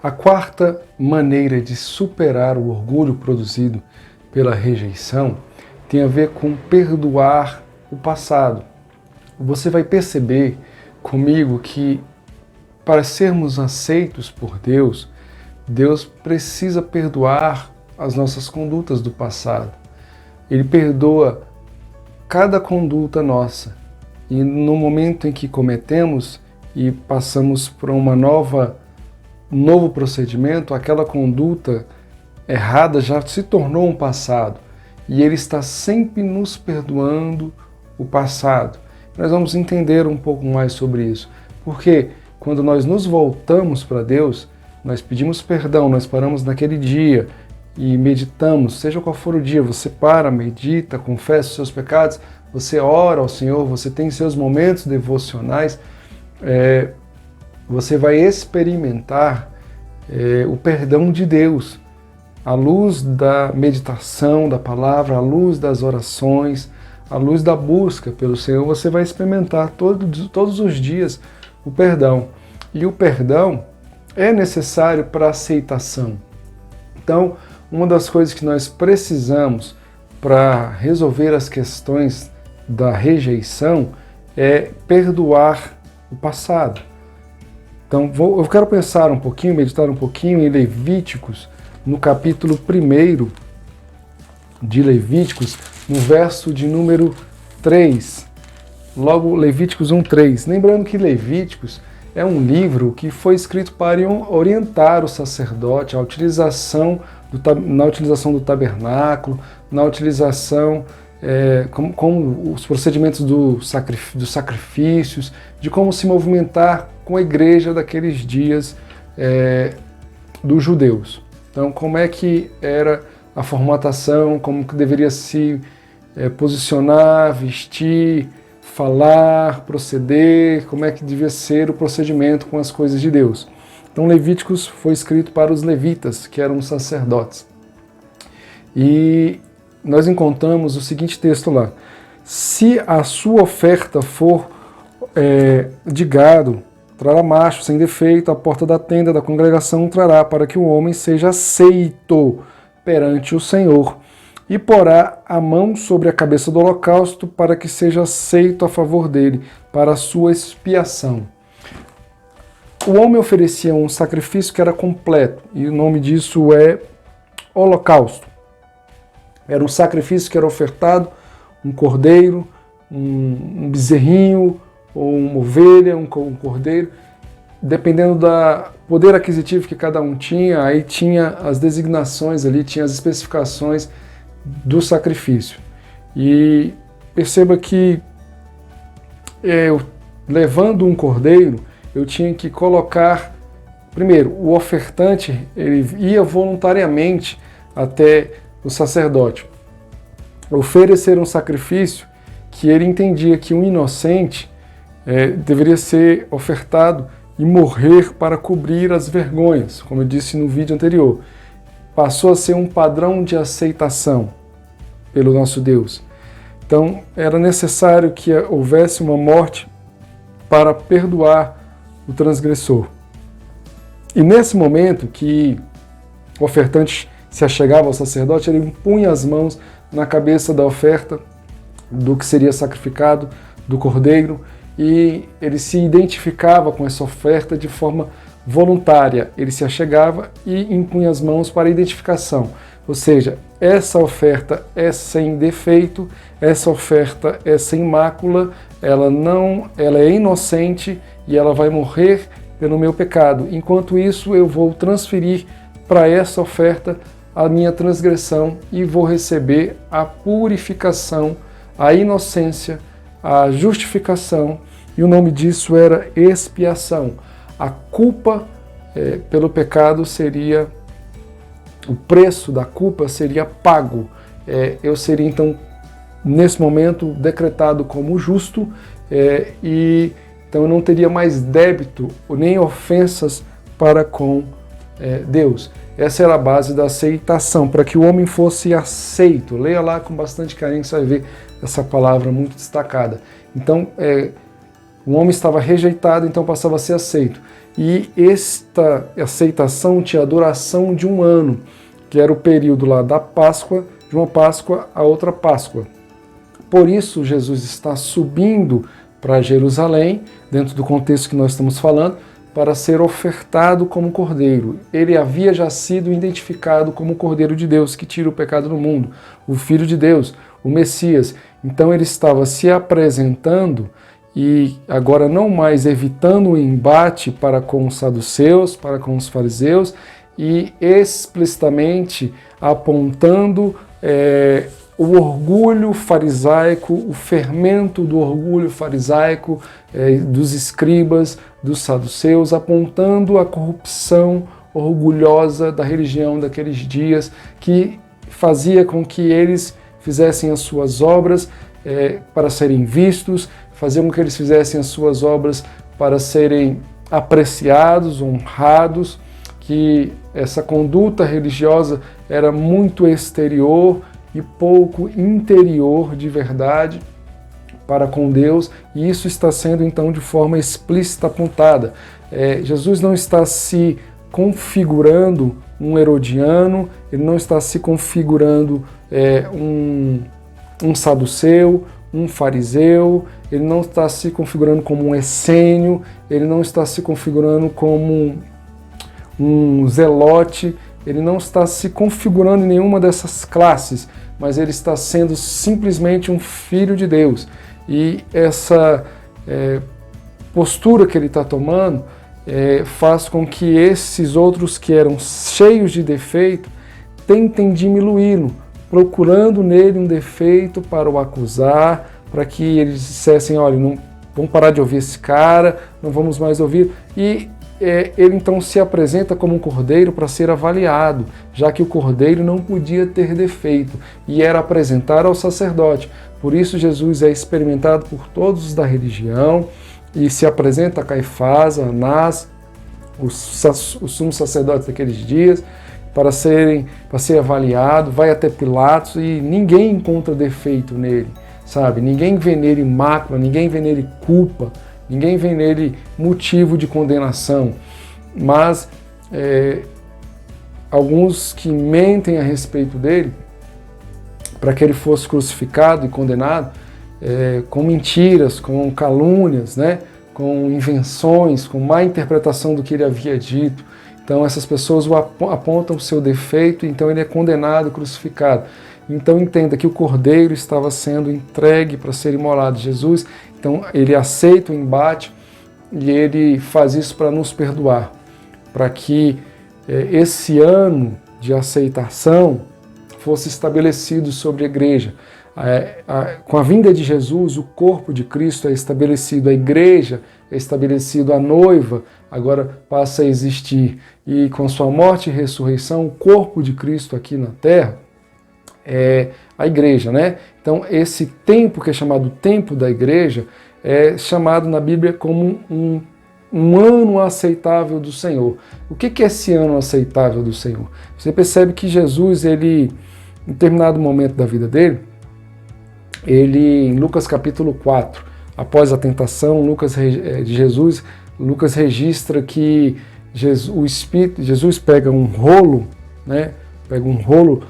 A quarta maneira de superar o orgulho produzido pela rejeição tem a ver com perdoar o passado. Você vai perceber comigo que para sermos aceitos por Deus, Deus precisa perdoar as nossas condutas do passado. Ele perdoa cada conduta nossa. E no momento em que cometemos e passamos por um novo procedimento, aquela conduta errada já se tornou um passado. E Ele está sempre nos perdoando o passado. Nós vamos entender um pouco mais sobre isso. Porque quando nós nos voltamos para Deus, nós pedimos perdão, nós paramos naquele dia e meditamos, seja qual for o dia, você para, medita, confessa os seus pecados, você ora ao Senhor, você tem seus momentos devocionais, você vai experimentar o perdão de Deus, à luz da meditação da palavra, à luz das orações, à luz da busca pelo Senhor, você vai experimentar todos os dias o perdão. E o perdão é necessário para a aceitação. Então, uma das coisas que nós precisamos para resolver as questões da rejeição é perdoar o passado. Então, eu quero pensar um pouquinho, meditar um pouquinho em Levíticos, no capítulo 1 de Levíticos, no verso de número 3. Logo, Levíticos 1:3. Lembrando que Levíticos é um livro que foi escrito para orientar o sacerdote na utilização do tabernáculo, na utilização, como os procedimentos dos sacrifícios, de como se movimentar com a igreja daqueles dias dos judeus. Então, como é que era a formatação, como que deveria se posicionar, vestir, falar, proceder, como é que devia ser o procedimento com as coisas de Deus. Então, Levíticos foi escrito para os levitas, que eram os sacerdotes. E nós encontramos o seguinte texto lá: se a sua oferta for de gado, trará macho sem defeito, a porta da tenda da congregação trará, para que o homem seja aceito perante o Senhor. E porá a mão sobre a cabeça do holocausto, para que seja aceito a favor dele, para a sua expiação. O homem oferecia um sacrifício que era completo, e o nome disso é holocausto. Era um sacrifício que era ofertado, um cordeiro, um bezerrinho, ou uma ovelha, um cordeiro, dependendo do poder aquisitivo que cada um tinha, aí tinha as designações ali, tinha as especificações do sacrifício. E perceba que levando um cordeiro, eu tinha que colocar, primeiro, o ofertante, ele ia voluntariamente até o sacerdote oferecer um sacrifício que ele entendia que um inocente deveria ser ofertado e morrer para cobrir as vergonhas, como eu disse no vídeo anterior. Passou a ser um padrão de aceitação pelo nosso Deus. Então, era necessário que houvesse uma morte para perdoar o transgressor. E nesse momento que o ofertante se achegava ao sacerdote, ele impunha as mãos na cabeça da oferta do que seria sacrificado, do cordeiro, e ele se identificava com essa oferta de forma voluntária. Ele se achegava e impunha as mãos para identificação. Ou seja, essa oferta é sem defeito, essa oferta é sem mácula, ela é inocente e ela vai morrer pelo meu pecado. Enquanto isso, eu vou transferir para essa oferta a minha transgressão e vou receber a purificação, a inocência, a justificação, e o nome disso era expiação. A culpa pelo pecado seria, o preço da culpa seria pago. Eu seria então, nesse momento, decretado como justo, e então eu não teria mais débito nem ofensas para com Deus. Essa era a base da aceitação, para que o homem fosse aceito. Leia lá com bastante carinho, você vai ver essa palavra muito destacada. Então, o homem estava rejeitado, então passava a ser aceito. e esta aceitação tinha a duração de um ano, que era o período lá da Páscoa, de uma Páscoa a outra Páscoa. Por isso, Jesus está subindo para Jerusalém, dentro do contexto que nós estamos falando, para ser ofertado como cordeiro. Ele havia já sido identificado como o Cordeiro de Deus, que tira o pecado do mundo, o Filho de Deus, o Messias. Então ele estava se apresentando e agora não mais evitando o embate para com os saduceus, para com os fariseus, e explicitamente apontando o orgulho farisaico, o fermento do orgulho farisaico, dos escribas, dos saduceus, apontando a corrupção orgulhosa da religião daqueles dias, que fazia com que eles fizessem as suas obras para serem vistos, fazia com que eles fizessem as suas obras para serem apreciados, honrados, que essa conduta religiosa era muito exterior e pouco interior de verdade para com Deus, e isso está sendo então de forma explícita apontada. Jesus não está se configurando um herodiano, ele não está se configurando um saduceu, um fariseu, ele não está se configurando como um essênio, ele não está se configurando como um zelote, ele não está se configurando em nenhuma dessas classes, mas ele está sendo simplesmente um filho de Deus. E essa postura que ele está tomando faz com que esses outros que eram cheios de defeito tentem diminuí-lo, procurando nele um defeito para o acusar, para que eles dissessem, olha, não, vamos parar de ouvir esse cara, não vamos mais ouvir. E ele então se apresenta como um cordeiro para ser avaliado, já que o cordeiro não podia ter defeito, e era apresentar ao sacerdote. Por isso Jesus é experimentado por todos os da religião, e se apresenta a Caifás, a Anás, os sumos sacerdotes daqueles dias, para ser avaliado, vai até Pilatos, e ninguém encontra defeito nele, sabe? Ninguém vê nele mácula, ninguém vê nele culpa, ninguém vê nele motivo de condenação, mas alguns que mentem a respeito dele, para que ele fosse crucificado e condenado, com mentiras, com calúnias, né? Com invenções, com má interpretação do que ele havia dito. Então essas pessoas apontam o seu defeito, então ele é condenado e crucificado. Então entenda que o cordeiro estava sendo entregue para ser imolado. Jesus, então ele aceita o embate e ele faz isso para nos perdoar, para que esse ano de aceitação fosse estabelecido sobre a igreja. Com a vinda de Jesus, o corpo de Cristo é estabelecido, a igreja é estabelecido, a noiva agora passa a existir. E com sua morte e ressurreição, o corpo de Cristo aqui na terra é a igreja, né? Então esse tempo que é chamado tempo da igreja é chamado na Bíblia como um ano aceitável do Senhor. O que é esse ano aceitável do Senhor? Você percebe que Jesus, ele, em determinado momento da vida dele, ele, em Lucas capítulo 4, após a tentação de Jesus, Lucas registra que Jesus pega um rolo, né? Pega um rolo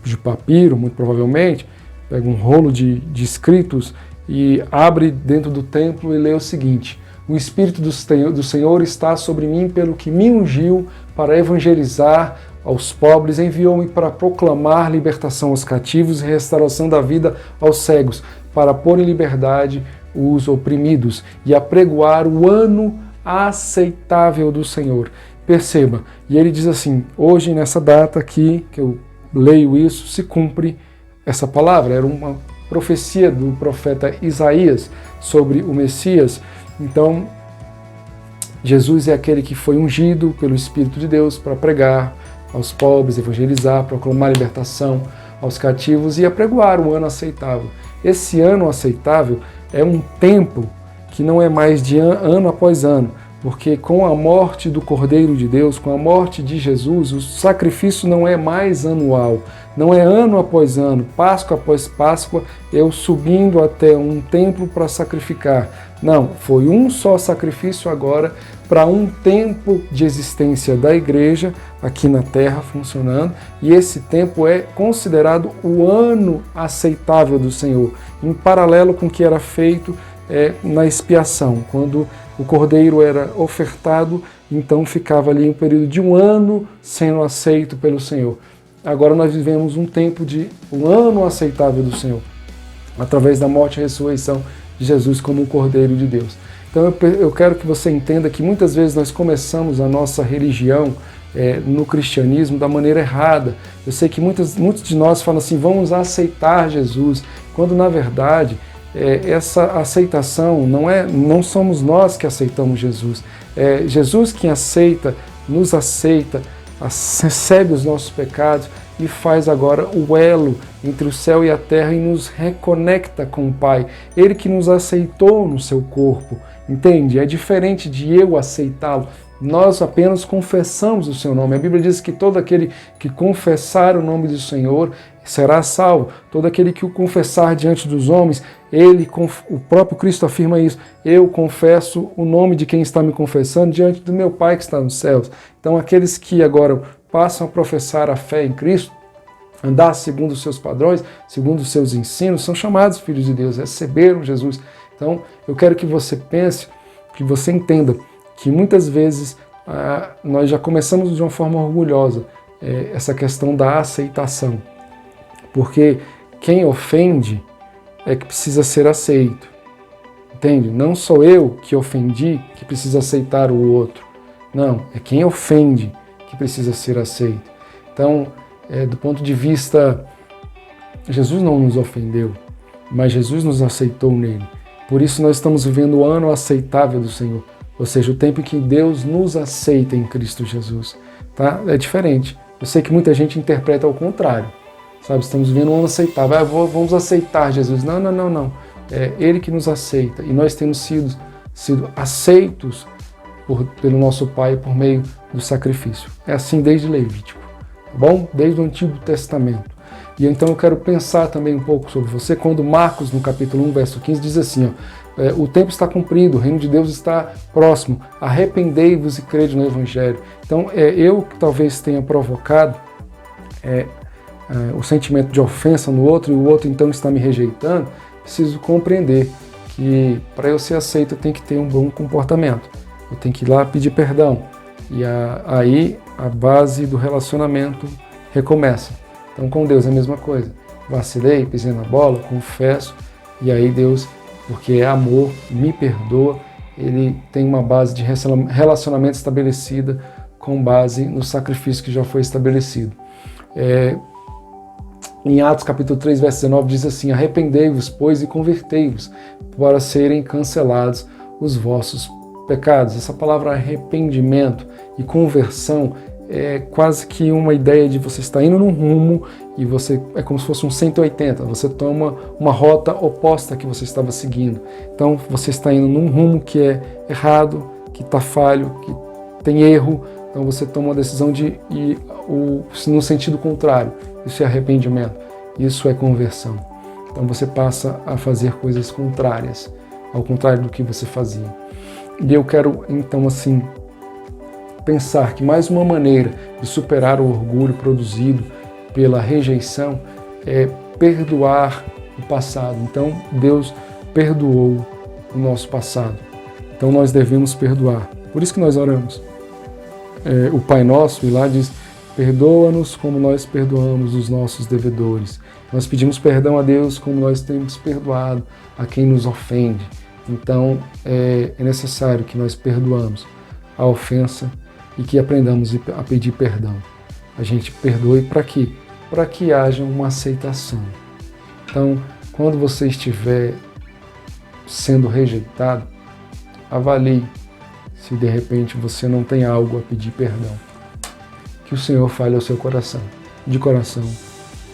de papiro, muito provavelmente, pega um rolo de escritos e abre dentro do templo e lê o seguinte: o Espírito do Senhor está sobre mim, pelo que me ungiu para evangelizar aos pobres, enviou-me para proclamar libertação aos cativos e restauração da vida aos cegos, para pôr em liberdade os oprimidos e apregoar o ano aceitável do Senhor. Perceba, e ele diz assim, hoje nessa data aqui, que eu leio isso, se cumpre essa palavra. Era uma profecia do profeta Isaías sobre o Messias. Então, Jesus é aquele que foi ungido pelo Espírito de Deus para pregar aos pobres, evangelizar, proclamar libertação aos cativos e apregoar o ano aceitável. Esse ano aceitável é um tempo que não é mais de ano após ano, Porque com a morte do Cordeiro de Deus, com a morte de Jesus, o sacrifício não é mais anual, não é ano após ano, Páscoa após Páscoa, eu subindo até um templo para sacrificar. Não, foi um só sacrifício agora para um tempo de existência da igreja aqui na terra funcionando, e esse tempo é considerado o ano aceitável do Senhor, em paralelo com o que era feito na expiação, quando o cordeiro era ofertado, então ficava ali um período de um ano sendo aceito pelo Senhor. Agora nós vivemos um tempo de um ano aceitável do Senhor, através da morte e ressurreição de Jesus como o Cordeiro de Deus. Então eu quero que você entenda que muitas vezes nós começamos a nossa religião no cristianismo da maneira errada. Eu sei que muitos de nós falam assim, vamos aceitar Jesus, quando na verdade essa aceitação não somos nós que aceitamos Jesus. É Jesus quem aceita, nos aceita, recebe os nossos pecados e faz agora o elo entre o céu e a terra e nos reconecta com o Pai. Ele que nos aceitou no seu corpo, entende? É diferente de eu aceitá-lo. Nós apenas confessamos o seu nome. A Bíblia diz que todo aquele que confessar o nome do Senhor será salvo. Todo aquele que o confessar diante dos homens, o próprio Cristo afirma isso. Eu confesso o nome de quem está me confessando diante do meu Pai que está nos céus. Então aqueles que agora passam a professar a fé em Cristo, andar segundo os seus padrões, segundo os seus ensinos, são chamados filhos de Deus, receberam Jesus. Então eu quero que você pense, que você entenda que muitas vezes nós já começamos de uma forma orgulhosa essa questão da aceitação. Porque quem ofende é que precisa ser aceito. Entende? Não sou eu que ofendi que precisa aceitar o outro. Não, é quem ofende que precisa ser aceito. Então, do ponto de vista, Jesus não nos ofendeu, mas Jesus nos aceitou nele. Por isso nós estamos vivendo o ano aceitável do Senhor. Ou seja, o tempo em que Deus nos aceita em Cristo Jesus. Tá? É diferente. Eu sei que muita gente interpreta ao contrário. Sabe? Estamos vivendo um ano aceitável. Vamos aceitar Jesus. Não. É Ele que nos aceita. E nós temos sido aceitos pelo nosso Pai por meio do sacrifício. É assim desde Levítico. Tá bom? Desde o Antigo Testamento. E então eu quero pensar também um pouco sobre você, quando Marcos, no capítulo 1, verso 15, diz assim, o tempo está cumprido, o reino de Deus está próximo, arrependei-vos e crede no Evangelho. Então, eu que talvez tenha provocado o sentimento de ofensa no outro, e o outro então está me rejeitando, preciso compreender que para eu ser aceito eu tenho que ter um bom comportamento, eu tenho que ir lá pedir perdão, e aí a base do relacionamento recomeça. Então com Deus é a mesma coisa, vacilei, pisei na bola, confesso, e aí Deus, porque é amor, me perdoa, Ele tem uma base de relacionamento estabelecida com base no sacrifício que já foi estabelecido. Em Atos capítulo 3, verso 19 diz assim, arrependei-vos, pois, e convertei-vos, para serem cancelados os vossos pecados. Essa palavra arrependimento e conversão é quase que uma ideia de você estar indo num rumo e você é como se fosse um 180, você toma uma rota oposta que você estava seguindo. Então você está indo num rumo que é errado, que está falho, que tem erro, então você toma uma decisão de ir no sentido contrário. Isso é arrependimento, isso é conversão. Então você passa a fazer coisas contrárias, ao contrário do que você fazia. E eu quero então assim pensar que mais uma maneira de superar o orgulho produzido pela rejeição é perdoar o passado. Então Deus perdoou o nosso passado. Então nós devemos perdoar. Por isso que nós oramos. O Pai Nosso, e lá diz, perdoa-nos como nós perdoamos os nossos devedores. Nós pedimos perdão a Deus como nós temos perdoado a quem nos ofende. Então é necessário que nós perdoamos a ofensa e que aprendamos a pedir perdão. A gente perdoe para quê? Para que haja uma aceitação. Então, quando você estiver sendo rejeitado, avalie se de repente você não tem algo a pedir perdão. Que o Senhor fale ao seu coração, de coração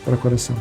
para coração.